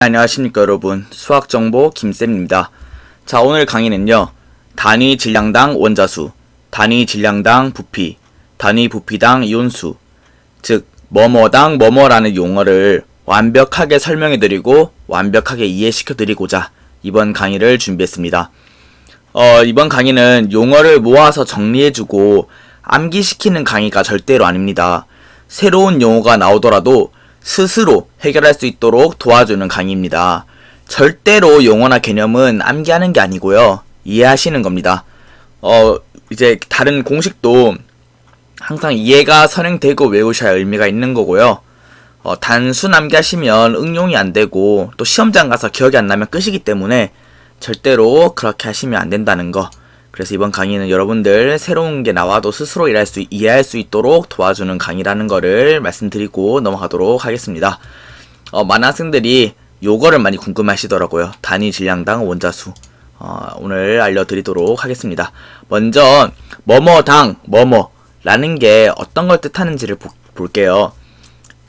안녕하십니까 여러분, 수학정보 김쌤입니다. 자, 오늘 강의는요, 단위 질량당 원자수, 단위 질량당 부피, 단위 부피당 이온수, 즉 뭐뭐당 뭐뭐라는 용어를 완벽하게 설명해드리고 완벽하게 이해시켜드리고자 이번 강의를 준비했습니다. 이번 강의는 용어를 모아서 정리해주고 암기시키는 강의가 절대로 아닙니다. 새로운 용어가 나오더라도 스스로 해결할 수 있도록 도와주는 강의입니다. 절대로 용어나 개념은 암기하는 게 아니고요, 이해하시는 겁니다. 이제 다른 공식도 항상 이해가 선행되고 외우셔야 의미가 있는 거고요. 단순 암기하시면 응용이 안 되고 또 시험장 가서 기억이 안 나면 끝이기 때문에 절대로 그렇게 하시면 안 된다는 거. 그래서 이번 강의는 여러분들 새로운 게 나와도 스스로 이해할 수 있도록 도와주는 강의라는 거를 말씀드리고 넘어가도록 하겠습니다. 많은 학생들이 요거를 많이 궁금하시더라고요. 단위 질량당 원자수. 오늘 알려드리도록 하겠습니다. 먼저 뭐뭐당 뭐뭐라는 게 어떤 걸 뜻하는지를 볼게요.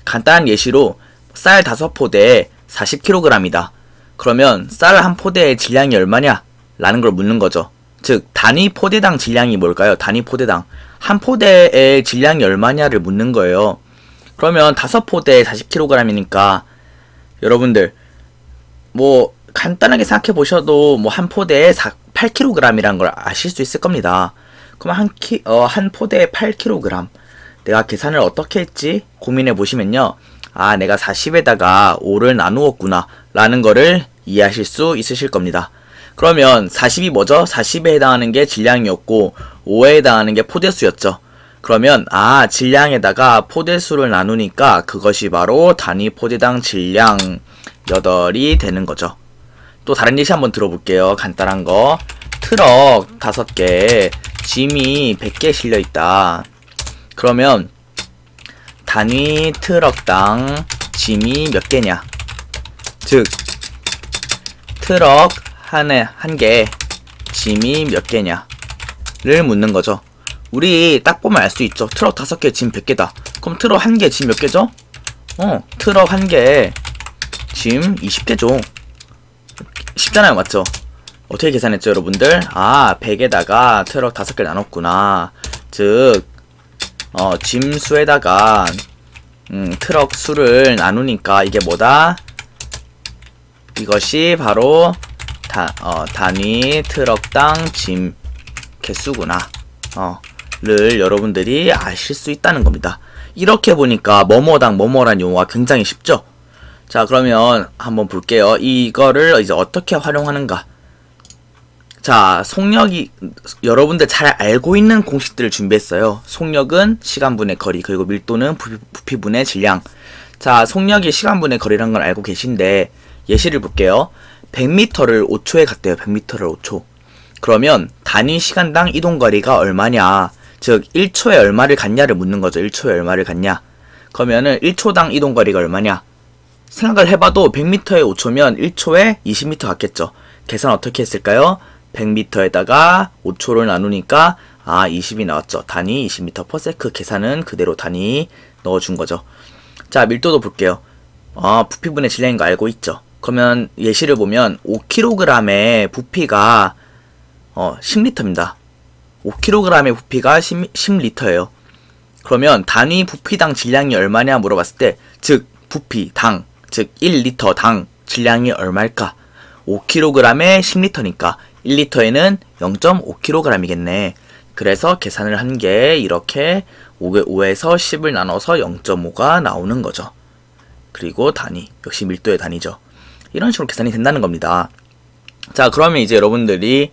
간단한 예시로 쌀 5포대에 40kg이다. 그러면 쌀 한 포대의 질량이 얼마냐? 라는 걸 묻는 거죠. 즉 단위 포대당 질량이 뭘까요? 단위 포대당 한 포대의 질량이 얼마냐를 묻는 거예요. 그러면 5포대에 40kg이니까 여러분들 뭐 간단하게 생각해 보셔도 뭐 한 포대에 8kg이란 걸 아실 수 있을 겁니다. 그럼 한 포대에 8kg, 내가 계산을 어떻게 했지? 고민해 보시면요, 아, 내가 40에다가 5를 나누었구나 라는 거를 이해하실 수 있으실 겁니다. 그러면 40이 뭐죠? 40에 해당하는 게 질량이었고 5에 해당하는 게 포대수였죠. 그러면 질량에다가 포대수를 나누니까 그것이 바로 단위 포대당 질량 8이 되는 거죠. 또 다른 예시 한번 들어볼게요. 간단한 거. 트럭 5개에 짐이 100개 실려있다. 그러면 단위 트럭당 짐이 몇 개냐? 즉 트럭 한 개 짐이 몇 개냐를 묻는 거죠. 우리 딱 보면 알 수 있죠. 트럭 5개 짐 100개다. 그럼 트럭 한 개 짐 몇 개죠? 트럭 한 개 짐 20개죠. 쉽잖아요, 맞죠? 어떻게 계산했죠, 여러분들? 100에다가 트럭 5개 나눴구나. 즉 짐 수에다가 트럭 수를 나누니까 이게 뭐다? 이것이 바로 단위 트럭당 짐 개수구나 를 여러분들이 아실 수 있다는 겁니다. 이렇게 보니까 뭐뭐당 뭐뭐란 용어가 굉장히 쉽죠? 자, 그러면 한번 볼게요. 이거를 이제 어떻게 활용하는가. 자, 속력이 여러분들 잘 알고 있는 공식들을 준비했어요. 속력은 시간분의 거리, 그리고 밀도는 부피분의 질량. 자, 속력이 시간분의 거리라는 걸 알고 계신데 예시를 볼게요. 100m를 5초에 갔대요. 100m를 5초. 그러면 단위 시간당 이동거리가 얼마냐? 즉 1초에 얼마를 갔냐를 묻는 거죠. 1초에 얼마를 갔냐? 그러면은 1초당 이동거리가 얼마냐? 생각을 해봐도 100m에 5초면 1초에 20m 갔겠죠. 계산 어떻게 했을까요? 100m에다가 5초를 나누니까 20이 나왔죠. 단위 20m/s. 계산은 그대로 단위 넣어준 거죠. 자, 밀도도 볼게요. 부피분의 질량인 거 알고 있죠? 그러면 예시를 보면 5kg의 부피가 10L입니다. 5kg의 부피가 10L예요. 그러면 단위 부피당 질량이 얼마냐 물어봤을 때, 즉 부피당, 즉 1L당 질량이 얼마일까? 5kg에 10L니까 1L에는 0.5kg이겠네. 그래서 계산을 한 게 이렇게 5에서 10을 나눠서 0.5가 나오는 거죠. 그리고 단위, 역시 밀도의 단위죠. 이런 식으로 계산이 된다는 겁니다. 자, 그러면 이제 여러분들이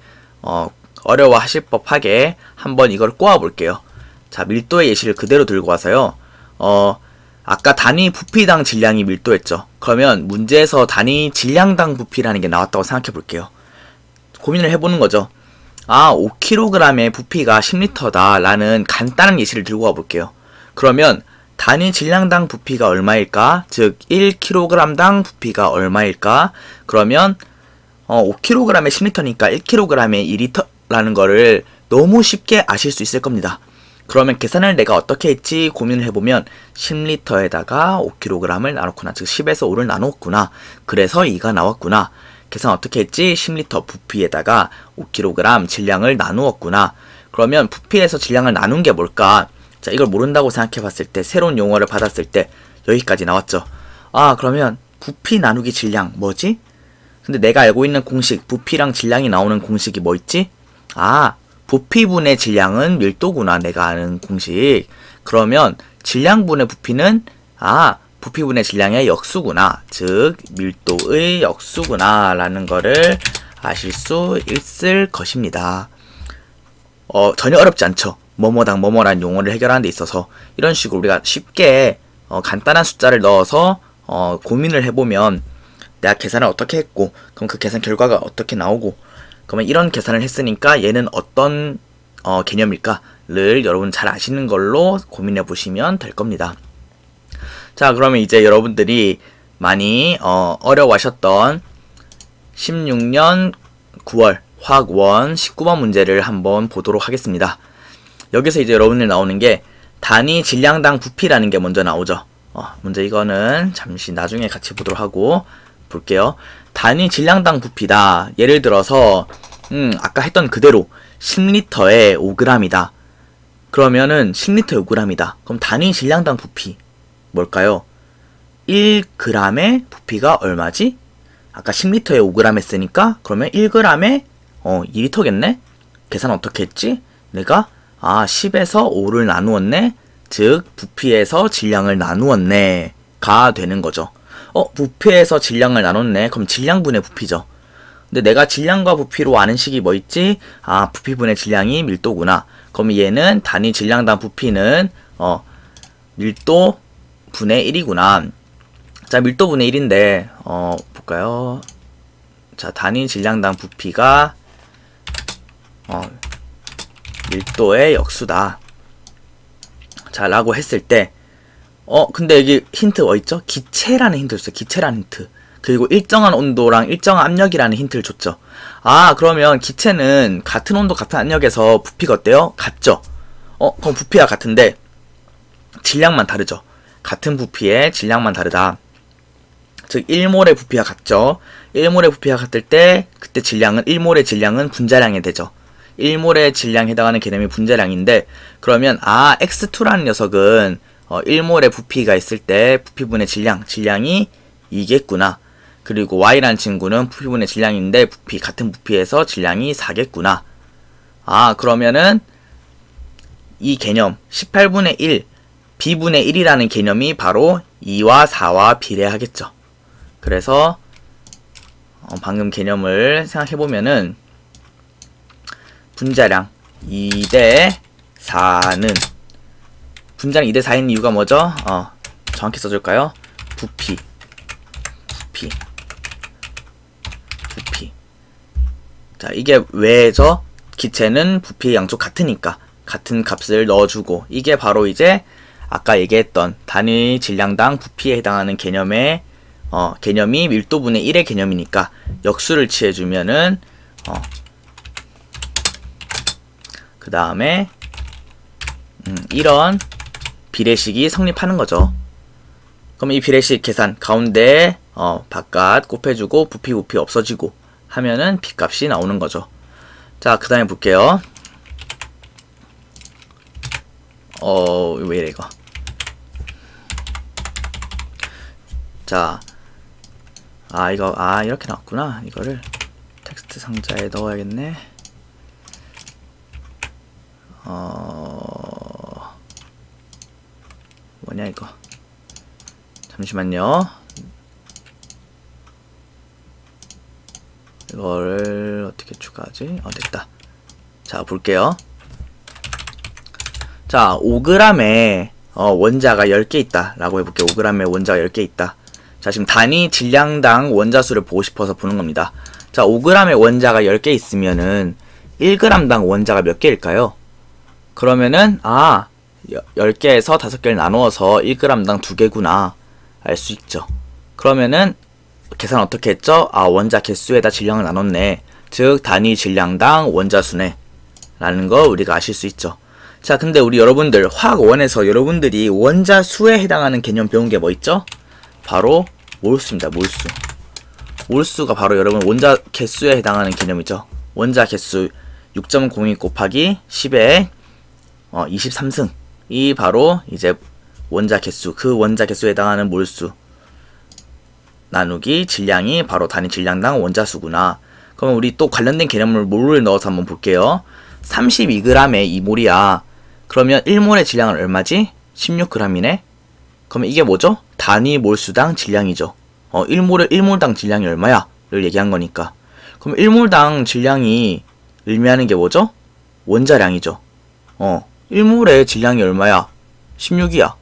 어려워하실 법하게 한번 이걸 꼬아볼게요. 자, 밀도의 예시를 그대로 들고 와서요. 아까 단위 부피당 질량이 밀도였죠. 그러면 문제에서 단위 질량당 부피라는 게 나왔다고 생각해 볼게요. 고민을 해보는 거죠. 5kg의 부피가 10L다 라는 간단한 예시를 들고 와볼게요. 그러면 단위 질량당 부피가 얼마일까? 즉 1kg당 부피가 얼마일까? 그러면 5kg에 10L니까 1kg에 2L라는 거를 너무 쉽게 아실 수 있을 겁니다. 그러면 계산을 내가 어떻게 했지 고민을 해보면 10리터에다가 5kg을 나눴구나. 즉 10에서 5를 나눴구나. 그래서 2가 나왔구나. 계산 어떻게 했지? 10리터 부피에다가 5kg 질량을 나누었구나. 그러면 부피에서 질량을 나눈 게 뭘까? 자, 이걸 모른다고 생각해 봤을 때, 새로운 용어를 받았을 때 여기까지 나왔죠. 아, 그러면 부피 나누기 질량 뭐지? 근데 내가 알고 있는 공식, 부피랑 질량이 나오는 공식이 뭐 있지? 아, 부피분의 질량은 밀도구나. 내가 아는 공식. 그러면 질량분의 부피는 부피분의 질량의 역수구나. 즉 밀도의 역수구나 라는 거를 아실 수 있을 것입니다. 전혀 어렵지 않죠. 뭐뭐당 뭐뭐란 용어를 해결하는 데 있어서 이런 식으로 우리가 쉽게 간단한 숫자를 넣어서 고민을 해보면 내가 계산을 어떻게 했고 그럼 그 계산 결과가 어떻게 나오고 그러면 이런 계산을 했으니까 얘는 어떤 개념일까를 여러분 잘 아시는 걸로 고민해 보시면 될 겁니다. 자, 그러면 이제 여러분들이 많이 어려워하셨던 16년 9월 화학 1 19번 문제를 한번 보도록 하겠습니다. 여기서 이제 여러분들 나오는 게 단위 질량당 부피라는 게 먼저 나오죠. 먼저 이거는 잠시 나중에 같이 보도록 하고 볼게요. 단위 질량당 부피다. 예를 들어서 아까 했던 그대로 10리터에 5g이다. 그러면은 10리터에 5g이다. 그럼 단위 질량당 부피 뭘까요? 1g의 부피가 얼마지? 아까 10리터에 5g 했으니까 그러면 1g에 2리터겠네? 계산 어떻게 했지? 내가 10에서 5를 나누었네? 즉 부피에서 질량을 나누었네 가 되는 거죠. 부피에서 질량을 나눴네. 그럼 질량분의 부피죠. 근데 내가 질량과 부피로 아는 식이 뭐 있지? 부피분의 질량이 밀도구나. 그럼 얘는 단위 질량당 부피는 밀도 분의 1이구나. 자, 밀도 분의 1인데 볼까요? 자, 단위 질량당 부피가 밀도의 역수다. 자, 라고 했을 때 근데 여기 힌트 뭐 있죠? 기체라는 힌트를 줬어요. 기체라는 힌트. 그리고 일정한 온도랑 일정한 압력이라는 힌트를 줬죠. 그러면 기체는 같은 온도 같은 압력에서 부피가 어때요? 같죠? 그럼 부피가 같은데 질량만 다르죠. 같은 부피에 질량만 다르다. 즉 1몰의 부피가 같죠. 1몰의 부피가 같을 때 그때 질량은 1몰의 질량은 분자량이 되죠. 1몰의 질량에 해당하는 개념이 분자량인데 그러면 X2라는 녀석은 1몰의 부피가 있을 때 부피분의 질량이 2겠구나. 그리고 Y라는 친구는 부피분의 질량인데 같은 부피에서 질량이 4겠구나. 그러면은 이 개념 18분의 1 B분의 1이라는 개념이 바로 2와 4와 비례하겠죠. 그래서 방금 개념을 생각해보면은 분자량 2대 4는 분자량 2대 4인 이유가 뭐죠? 정확히 써줄까요? 부피. 자, 이게 왜죠? 기체는 부피 양쪽 같으니까 같은 값을 넣어주고 이게 바로 이제 아까 얘기했던 단위 질량당 부피에 해당하는 개념이 밀도분의 1의 개념이니까 역수를 취해주면은 그 다음에 이런 비례식이 성립하는 거죠. 그럼 이 비례식 계산 가운데 바깥 곱해주고 부피 없어지고 하면은 B값이 나오는 거죠. 자, 그 다음에 볼게요. 왜 이래 이거. 자, 이거 이렇게 나왔구나. 이거를 텍스트 상자에 넣어야겠네. 뭐냐 이거. 잠시만요. 이거를 어떻게 추가하지? 됐다. 자, 볼게요. 자, 5g에 원자가 10개 있다 라고 해볼게요. 5g에 원자가 10개 있다. 자, 지금 단위 질량당 원자수를 보고 싶어서 보는 겁니다. 자, 5g의 원자가 10개 있으면은 1g당 원자가 몇 개일까요? 그러면은 10개에서 5개를 나누어서 1g당 2개구나 알 수 있죠. 그러면은 계산 어떻게 했죠? 원자 개수에다 질량을 나눴네. 즉 단위 질량당 원자수네 라는 거 우리가 아실 수 있죠. 자, 근데 우리 여러분들 화학 1에서 여러분들이 원자 수에 해당하는 개념 배운 게 뭐 있죠? 바로 몰수입니다. 몰수. 몰수가 바로 여러분 원자 개수에 해당하는 개념이죠. 원자 개수 6.02 곱하기 10의 23승. 이 바로 이제 원자 개수, 그 원자 개수에 해당하는 몰수 나누기 질량이 바로 단위 질량당 원자수구나. 그럼 우리 또 관련된 개념을 몰을 넣어서 한번 볼게요. 32g의 2몰이야. 그러면 1몰의 질량은 얼마지? 16g이네. 그러면 이게 뭐죠? 단위 몰수당 질량이죠. 1몰당 질량이 얼마야? 를 얘기한 거니까. 그럼 1몰당 질량이 의미하는 게 뭐죠? 원자량이죠. 1몰의 질량이 얼마야? 16이야.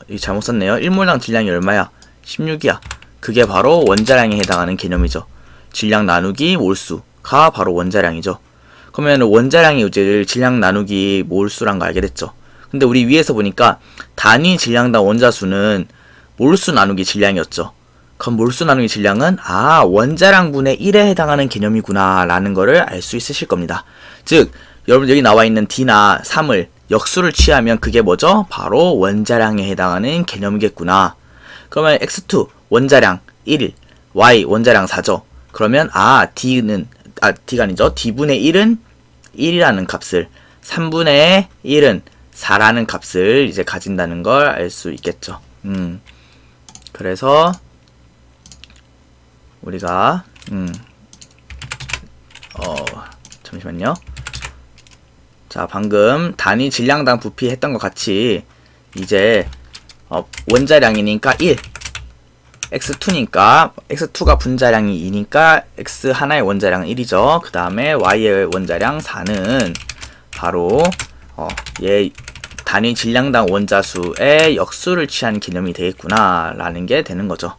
이거 잘못 썼네요. 1몰당 질량이 얼마야? 16이야. 그게 바로 원자량에 해당하는 개념이죠. 질량 나누기 몰수가 바로 원자량이죠. 그러면 원자량이 이제 질량 나누기 몰수란 거 알게 됐죠. 근데 우리 위에서 보니까 단위 질량당 원자수는 몰수 나누기 질량이었죠. 그럼 몰수 나누기 질량은 원자량분의 1에 해당하는 개념이구나 라는 거를 알 수 있으실 겁니다. 즉 여러분 여기 나와 있는 D나 3을 역수를 취하면 그게 뭐죠? 바로 원자량에 해당하는 개념이겠구나. 그러면 X2 원자량 1, Y 원자량 4죠. 그러면 D가 아니죠. D분의 1은 1이라는 값을, 3분의 1은 4라는 값을 이제 가진다는 걸 알 수 있겠죠. 그래서 우리가 잠시만요. 자, 방금 단위 질량당 부피 했던 것 같이 이제 원자량이니까 1, x2니까 x2가 분자량이 2니까 x 하나의 원자량은 1이죠. 그 다음에 y의 원자량 4는 바로 얘 단위 질량당 원자수의 역수를 취한 개념이 되겠구나 라는 게 되는 거죠.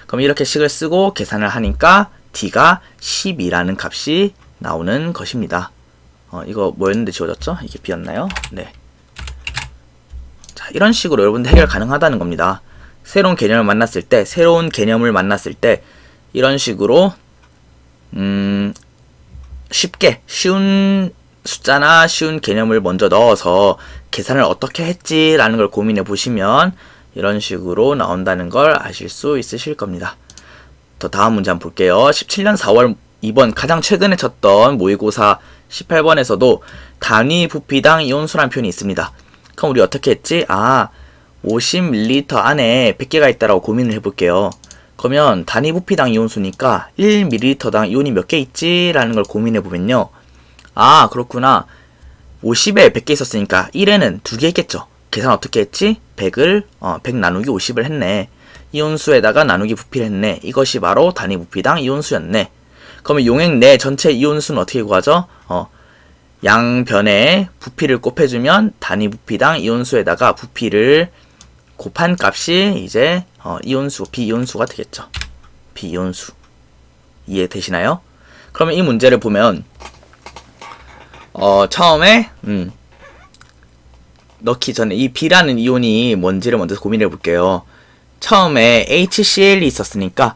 그럼 이렇게 식을 쓰고 계산을 하니까 d가 12라는 값이 나오는 것입니다. 이거 뭐였는데 지워졌죠? 이게 비었나요? 네. 자, 이런 식으로 여러분들 해결 가능하다는 겁니다. 새로운 개념을 만났을 때 이런 식으로 쉽게 쉬운 숫자나 쉬운 개념을 먼저 넣어서 계산을 어떻게 했지라는 걸 고민해 보시면 이런 식으로 나온다는 걸 아실 수 있으실 겁니다. 더 다음 문제 한번 볼게요. 17년 4월 2번 가장 최근에 쳤던 모의고사 18번에서도 단위 부피당 이온수라는 표현이 있습니다. 그럼 우리 어떻게 했지? 50ml 안에 100개가 있다라고 고민을 해볼게요. 그러면 단위 부피당 이온수니까 1ml당 이온이 몇 개 있지? 라는 걸 고민해보면요. 그렇구나. 50에 100개 있었으니까 1에는 2개 있겠죠. 계산 어떻게 했지? 100을 100 나누기 50을 했네. 이온수에다가 나누기 부피를 했네. 이것이 바로 단위 부피당 이온수였네. 그러면 용액 내 전체 이온수는 어떻게 구하죠? 양변에 부피를 곱해주면 단위 부피당 이온수에다가 부피를 곱한 값이 이제 이온수, 비이온수가 되겠죠. 비이온수. 이해되시나요? 그러면 이 문제를 보면 처음에 넣기 전에 이 B라는 이온이 뭔지를 먼저 고민해 볼게요. 처음에 HCl이 있었으니까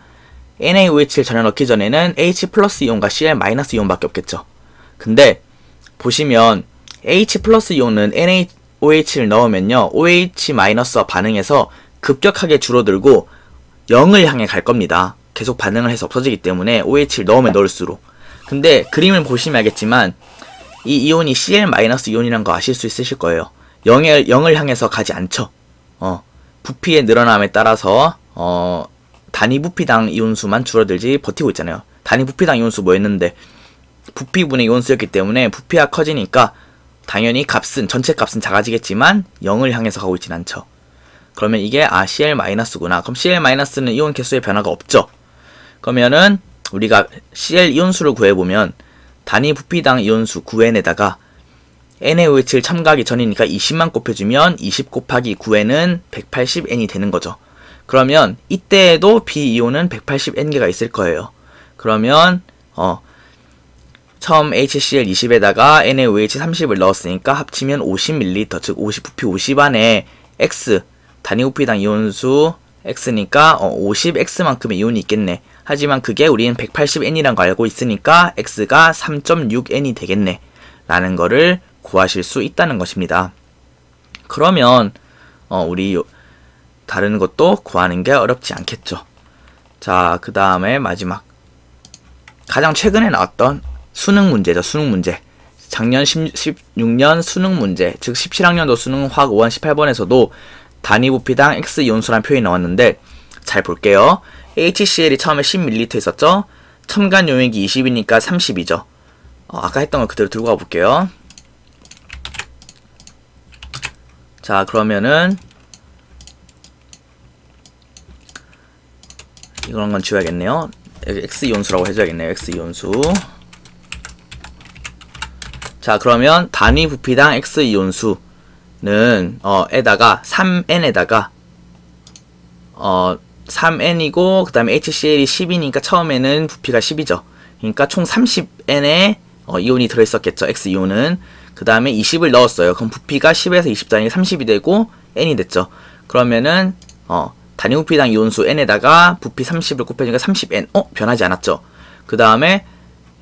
NaOH를 전혀 넣기 전에는 H 플러스 이온과 Cl 마이너스 이온밖에 없겠죠. 근데 보시면 H 플러스 이온은 NaOH를 넣으면요 OH 마이너스와 반응해서 급격하게 줄어들고 0을 향해 갈 겁니다. 계속 반응을 해서 없어지기 때문에 OH를 넣으면 넣을수록. 근데 그림을 보시면 알겠지만 이 이온이 Cl 마이너스 이온이라는 거 아실 수 있으실 거예요. 0을 향해서 가지 않죠. 부피의 늘어남에 따라서 단위 부피당 이온수만 줄어들지 버티고 있잖아요. 단위 부피당 이온수 뭐였는데 부피분의 이온수였기 때문에 부피가 커지니까 당연히 전체 값은 작아지겠지만 0을 향해서 가고 있진 않죠. 그러면 이게 Cl-구나. 그럼 Cl-는 이온 개수의 변화가 없죠. 그러면은 우리가 Cl 이온수를 구해보면 단위 부피당 이온수 9n에다가 NaOH를 첨가하기 전이니까 20만 곱해주면 20 곱하기 9n은 180n이 되는 거죠. 그러면 이때에도 B이온은 180n개가 있을 거예요. 그러면 처음 HCl 20에다가 NaOH 30을 넣었으니까 합치면 50ml, 즉 부피 50 안에 X, 단위 부피당 이온수 X니까 50X만큼의 이온이 있겠네. 하지만 그게 우리는 180n이란 거 알고 있으니까 X가 3.6n이 되겠네. 라는 거를 구하실 수 있다는 것입니다. 그러면 우리 다른 것도 구하는 게 어렵지 않겠죠. 자, 그 다음에 마지막 가장 최근에 나왔던 수능 문제죠. 수능 문제. 작년 16년 수능 문제, 즉 17학년도 수능 화학 5번 18번에서도 단위 부피당 X이온수라는 표현이 나왔는데, 잘 볼게요. HCl이 처음에 10ml 있었죠? 첨간 용액이 20이니까 30이죠. 아까 했던 거 그대로 들고 가볼게요. 자, 그러면은 이런 건 지워야겠네요. X이온수라고 해줘야겠네요. X이온수. 자, 그러면 단위 부피당 X이온수는 에다가 3N에다가 3N이고 그 다음에 HCl이 10이니까 처음에는 부피가 10이죠. 그러니까 총 30N의 이온이 들어있었겠죠. X이온은. 그 다음에 20을 넣었어요. 그럼 부피가 10에서 20 단위가 30이 되고 N이 됐죠. 그러면은 단위 부피당 이온수 N에다가 부피 30을 곱해주니까 30N. 변하지 않았죠. 그 다음에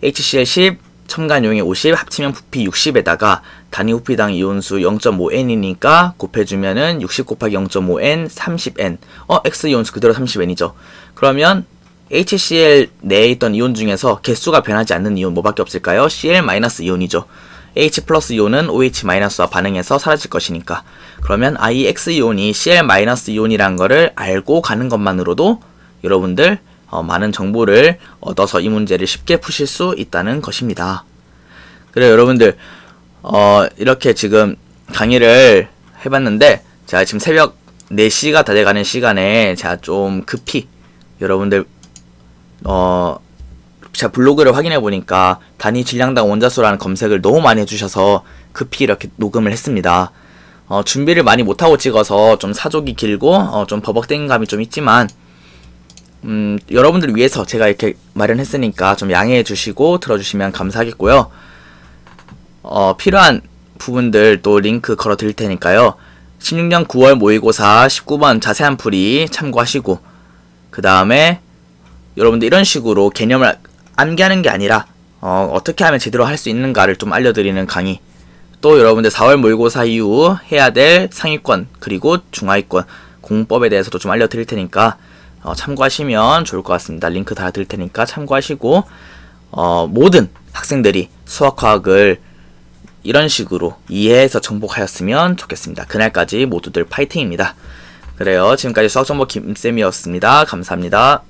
HCl 10, 첨간 용액 50, 합치면 부피 60에다가 단위 부피당 이온수 0.5N이니까 곱해주면은 60 곱하기 0.5N, 30N. X이온수 그대로 30N이죠. 그러면 HCl 내에 있던 이온 중에서 개수가 변하지 않는 이온 뭐밖에 없을까요? Cl-이온이죠. H 플러스 이온은 OH-와 반응해서 사라질 것이니까. 그러면 이 X이온이 Cl-이온이라는 거를 알고 가는 것만으로도 여러분들 많은 정보를 얻어서 이 문제를 쉽게 푸실 수 있다는 것입니다. 그래요, 여러분들. 이렇게 지금 강의를 해봤는데, 제가 지금 새벽 4시가 다 돼가는 시간에 제가 좀 급히 여러분들 제가 블로그를 확인해보니까 단위 질량당 원자수라는 검색을 너무 많이 해주셔서 급히 이렇게 녹음을 했습니다. 준비를 많이 못하고 찍어서 좀 사족이 길고 좀 버벅대는 감이 좀 있지만 여러분들 위해서 제가 이렇게 마련했으니까 좀 양해해 주시고 들어주시면 감사하겠고요. 필요한 부분들 또 링크 걸어 드릴 테니까요. 16년 9월 모의고사 19번 자세한 풀이 참고하시고, 그 다음에 여러분들 이런 식으로 개념을 암기하는 게 아니라 어떻게 하면 제대로 할 수 있는가를 좀 알려드리는 강의, 또 여러분들 4월 모의고사 이후 해야 될 상위권 그리고 중하위권 공법에 대해서도 좀 알려드릴 테니까 참고하시면 좋을 것 같습니다. 링크 달아드릴 테니까 참고하시고, 모든 학생들이 수학과학을 이런 식으로 이해해서 정복하였으면 좋겠습니다. 그날까지 모두들 파이팅입니다. 그래요. 지금까지 수학정보 김쌤이었습니다. 감사합니다.